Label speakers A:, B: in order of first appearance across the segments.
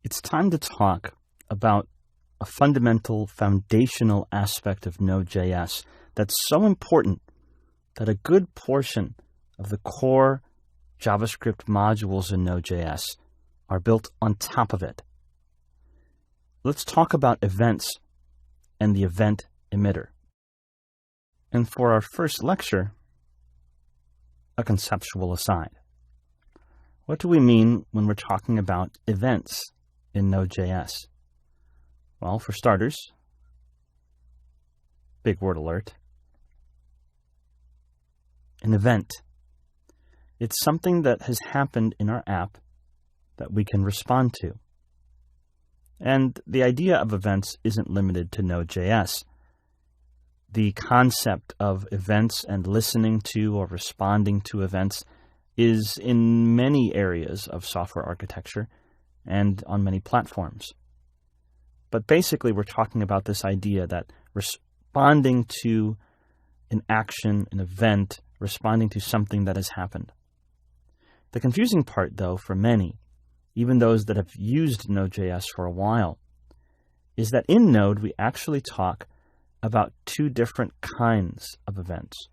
A: It's time to talk about a fundamental, foundational aspect of Node.js that's so important that a good portion of the core JavaScript modules in Node.js are built on top of it. Let's talk about events and the event emitter. And for our first lecture, a conceptual aside. What do we mean when we're talking about events in Node.js? Well, for starters, big word alert, an event. It's something that has happened in our app that we can respond to. And the idea of events isn't limited to Node.js. The concept of events and listening to or responding to events is in many areas of software architecture and on many platforms. But basically, we're talking about this idea that responding to an action, an event, responding to something that has happened. The confusing part, though, for many, even those that have used Node.js for a while, is that in Node, we actually talk about two different kinds of events.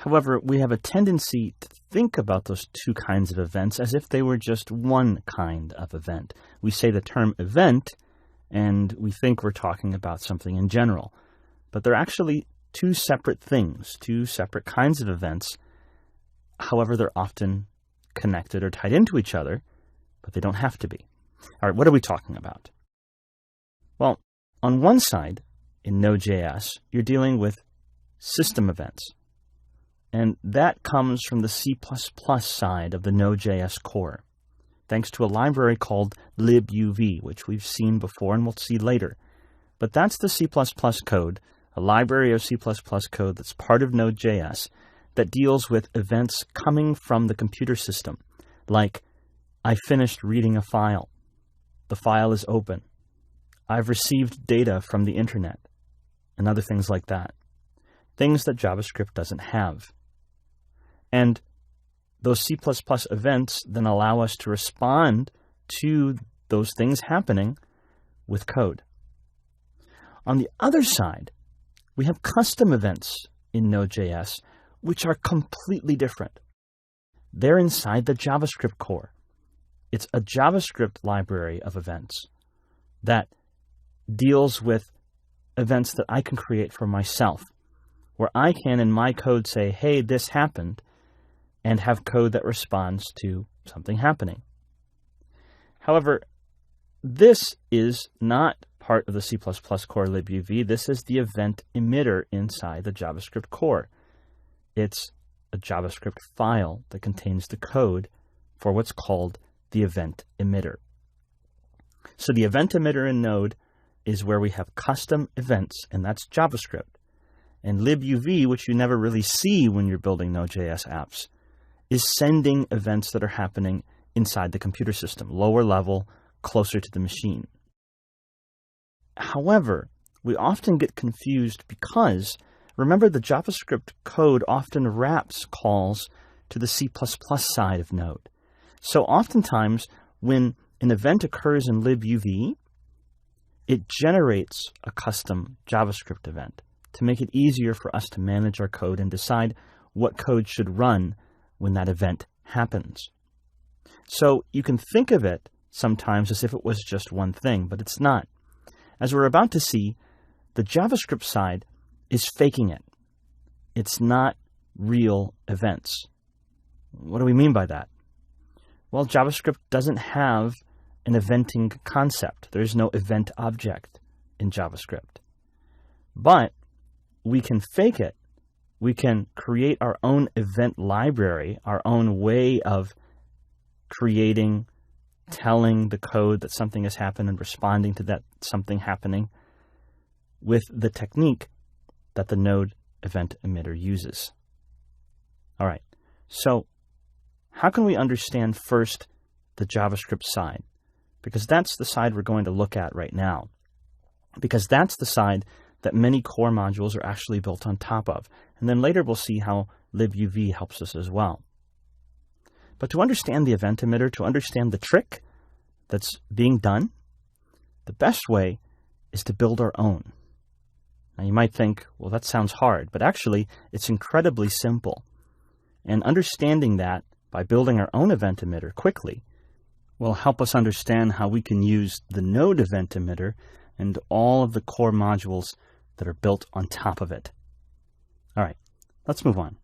A: However, we have a tendency to think about those two kinds of events as if they were just one kind of event. We say the term event, and we think we're talking about something in general. But they're actually two separate things, two separate kinds of events. However, they're often connected or tied into each other, but they don't have to be. All right, what are we talking about? Well, on one side, in Node.js, you're dealing with system events. And that comes from the C++ side of the Node.js core, thanks to a library called libuv, which we've seen before and we'll see later. But that's the C++ code, a library of C++ code that's part of Node.js that deals with events coming from the computer system, like, I finished reading a file. The file is open. I've received data from the internet, and other things like that. Things that JavaScript doesn't have. And those C++ events then allow us to respond to those things happening with code. On the other side, we have custom events in Node.js, which are completely different. They're inside the JavaScript core. It's a JavaScript library of events that deals with events that I can create for myself, where I can, in my code, say, hey, this happened, and have code that responds to something happening. However, this is not part of the C++ core libuv. This is the event emitter inside the JavaScript core. It's a JavaScript file that contains the code for what's called the event emitter. So the event emitter in Node is where we have custom events, and that's JavaScript. And libuv, which you never really see when you're building Node.js apps, is sending events that are happening inside the computer system, lower level, closer to the machine. However, we often get confused because, remember, the JavaScript code often wraps calls to the C++ side of Node. So oftentimes, when an event occurs in libuv, it generates a custom JavaScript event to make it easier for us to manage our code and decide what code should run when that event happens. So you can think of it sometimes as if it was just one thing, but it's not. As we're about to see, the JavaScript side is faking it. It's not real events. What do we mean by that? Well, JavaScript doesn't have an eventing concept. There's no event object in JavaScript. But we can fake it. We can create our own event library, our own way of creating, telling the code that something has happened and responding to that something happening with the technique that the Node event emitter uses. All right, so how can we understand first the JavaScript side? Because that's the side we're going to look at right now. Because that's the side that many core modules are actually built on top of. And then later we'll see how libuv helps us as well. But to understand the event emitter, to understand the trick that's being done The best way is to build our own. Now you might think, well, that sounds hard, but actually it's incredibly simple. And understanding that by building our own event emitter quickly will help us understand how we can use the node event emitter and all of the core modules that are built on top of it. All right, let's move on.